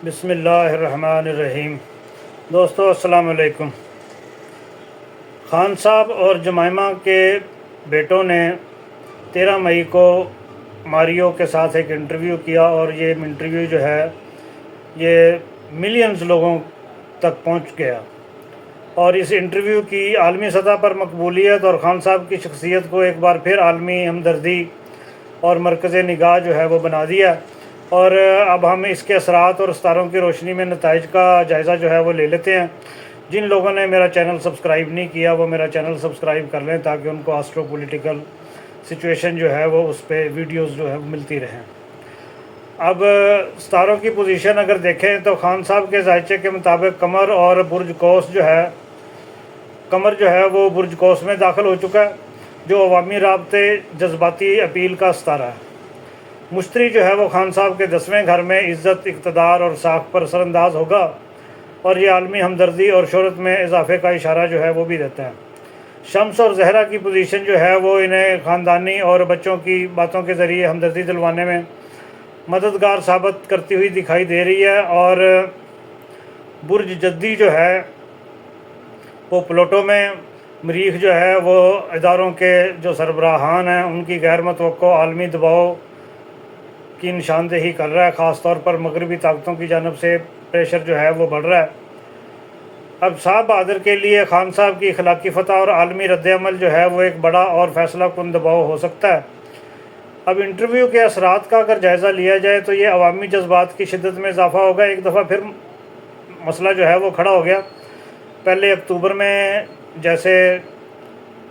بسم اللہ الرحمن الرحیم۔ دوستو السلام علیکم۔ خان صاحب اور جمائمہ کے بیٹوں نے 13 مئی کو ماریو کے ساتھ ایک انٹرویو کیا، اور یہ انٹرویو جو ہے یہ ملینز لوگوں تک پہنچ گیا، اور اس انٹرویو کی عالمی سطح پر مقبولیت اور خان صاحب کی شخصیت کو ایک بار پھر عالمی ہمدردی اور مرکز نگاہ جو ہے وہ بنا دیا۔ اور اب ہم اس کے اثرات اور ستاروں کی روشنی میں نتائج کا جائزہ جو ہے وہ لے لیتے ہیں۔ جن لوگوں نے میرا چینل سبسکرائب نہیں کیا وہ میرا چینل سبسکرائب کر لیں، تاکہ ان کو آسٹرو پولیٹیکل سچویشن جو ہے وہ اس پہ ویڈیوز جو ہے ملتی رہیں۔ اب ستاروں کی پوزیشن اگر دیکھیں تو خان صاحب کے ذائچے کے مطابق قمر اور برج قوس جو ہے، قمر جو ہے وہ برج قوس میں داخل ہو چکا ہے، جو عوامی رابطے جذباتی اپیل کا ستارہ ہے۔ مشتری جو ہے وہ خان صاحب کے 10ویں گھر میں عزت، اقتدار اور ساکھ پر اثر انداز ہوگا، اور یہ عالمی ہمدردی اور شہرت میں اضافے کا اشارہ جو ہے وہ بھی دیتا ہے۔ شمس اور زہرہ کی پوزیشن جو ہے وہ انہیں خاندانی اور بچوں کی باتوں کے ذریعے ہمدردی دلوانے میں مددگار ثابت کرتی ہوئی دکھائی دے رہی ہے، اور برج جدی جو ہے وہ پلوٹو میں، مریخ جو ہے وہ اداروں کے جو سربراہان ہیں ان کی غیر متوقع عالمی دباؤ کی نشاندہی کر رہا ہے۔ خاص طور پر مغربی طاقتوں کی جانب سے پریشر جو ہے وہ بڑھ رہا ہے۔ اب صاحب بہادر کے لیے خان صاحب کی اخلاقی فتح اور عالمی رد عمل جو ہے وہ ایک بڑا اور فیصلہ کن دباؤ ہو سکتا ہے۔ اب انٹرویو کے اثرات کا اگر جائزہ لیا جائے تو یہ عوامی جذبات کی شدت میں اضافہ ہوگا۔ ایک دفعہ پھر مسئلہ جو ہے وہ کھڑا ہو گیا۔ پہلے اکتوبر میں جیسے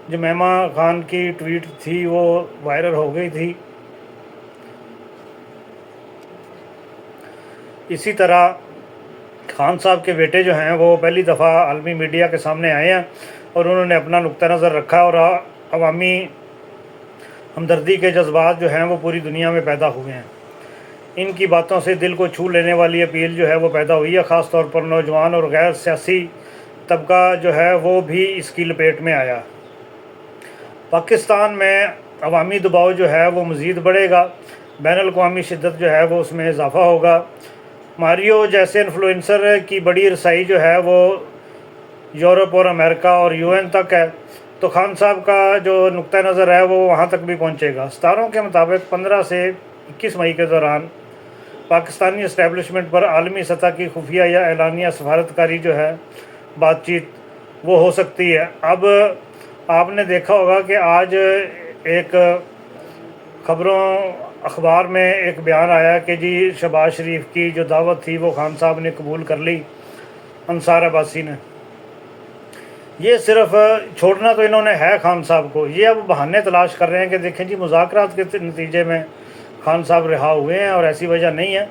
جمائمہ خان کی ٹویٹ تھی وہ وائرل ہو گئی تھی، اسی طرح خان صاحب کے بیٹے جو ہیں وہ پہلی دفعہ عالمی میڈیا کے سامنے آئے ہیں، اور انہوں نے اپنا نقطہ نظر رکھا، اور عوامی ہمدردی کے جذبات جو ہیں وہ پوری دنیا میں پیدا ہوئے ہیں۔ ان کی باتوں سے دل کو چھو لینے والی اپیل جو ہے وہ پیدا ہوئی ہے۔ خاص طور پر نوجوان اور غیر سیاسی طبقہ جو ہے وہ بھی اس کی لپیٹ میں آیا۔ پاکستان میں عوامی دباؤ جو ہے وہ مزید بڑھے گا، بین الاقوامی شدت جو ہے وہ اس میں اضافہ ہوگا۔ ماریو جیسے انفلوئنسر کی بڑی رسائی جو ہے وہ یورپ اور امریکہ اور UN تک ہے، تو خان صاحب کا جو نقطہ نظر ہے وہ وہاں تک بھی پہنچے گا۔ ستاروں کے مطابق 15 سے 21 مئی کے دوران پاکستانی اسٹیبلشمنٹ پر عالمی سطح کی خفیہ یا اعلانیہ سفارتکاری جو ہے بات چیت وہ ہو سکتی ہے۔ اب آپ نے دیکھا ہوگا کہ آج ایک اخبار میں ایک بیان آیا کہ جی شہباز شریف کی جو دعوت تھی وہ خان صاحب نے قبول کر لی، انصار عباسی نے۔ یہ صرف چھوڑنا تو انہوں نے ہے خان صاحب کو، یہ اب بہانے تلاش کر رہے ہیں کہ دیکھیں جی مذاکرات کے نتیجے میں خان صاحب رہا ہوئے ہیں، اور ایسی وجہ نہیں ہے۔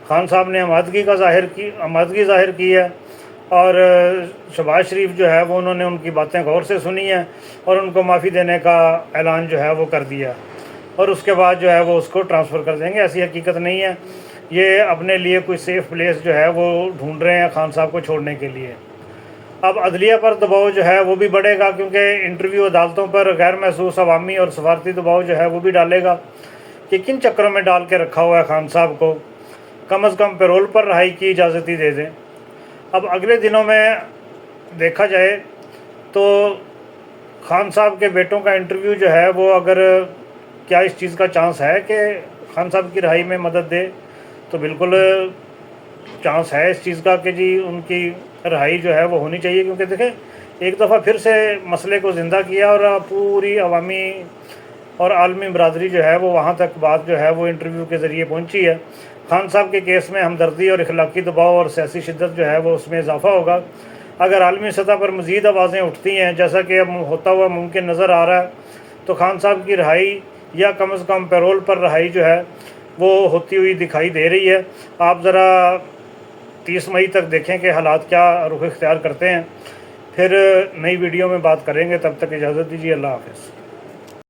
خان صاحب نے آمادگی ظاہر کی ہے، اور شہباز شریف جو ہے وہ انہوں نے ان کی باتیں غور سے سنی ہیں، اور ان کو معافی دینے کا اعلان جو ہے وہ کر دیا، اور اس کے بعد جو ہے وہ اس کو ٹرانسفر کر دیں گے۔ ایسی حقیقت نہیں ہے، یہ اپنے لیے کوئی سیف پلیس جو ہے وہ ڈھونڈ رہے ہیں خان صاحب کو چھوڑنے کے لیے۔ اب عدلیہ پر دباؤ جو ہے وہ بھی بڑھے گا، کیونکہ انٹرویو عدالتوں پر غیر محسوس عوامی اور سفارتی دباؤ جو ہے وہ بھی ڈالے گا کہ کن چکروں میں ڈال کے رکھا ہوا ہے خان صاحب کو، کم از کم پیرول پر رہائی کی اجازت ہی دے دیں۔ اب اگلے دنوں میں دیکھا جائے تو خان صاحب کے بیٹوں کا انٹرویو جو ہے وہ اگر کیا اس چیز کا چانس ہے کہ خان صاحب کی رہائی میں مدد دے، تو بالکل چانس ہے اس چیز کا کہ جی ان کی رہائی جو ہے وہ ہونی چاہیے، کیونکہ دیکھیں ایک دفعہ پھر سے مسئلے کو زندہ کیا، اور پوری عوامی اور عالمی برادری جو ہے وہ وہاں تک بات جو ہے وہ انٹرویو کے ذریعے پہنچی ہے۔ خان صاحب کے کیس میں ہمدردی اور اخلاقی دباؤ اور سیاسی شدت جو ہے وہ اس میں اضافہ ہوگا۔ اگر عالمی سطح پر مزید آوازیں اٹھتی ہیں جیسا کہ اب ہوتا ہوا ممکن نظر آ رہا ہے، تو خان صاحب کی رہائی یا کم از کم پیرول پر رہائی جو ہے وہ ہوتی ہوئی دکھائی دے رہی ہے۔ آپ ذرا 30 مئی تک دیکھیں کہ حالات کیا رخ اختیار کرتے ہیں، پھر نئی ویڈیو میں بات کریں گے۔ تب تک اجازت دیجیے، اللہ حافظ۔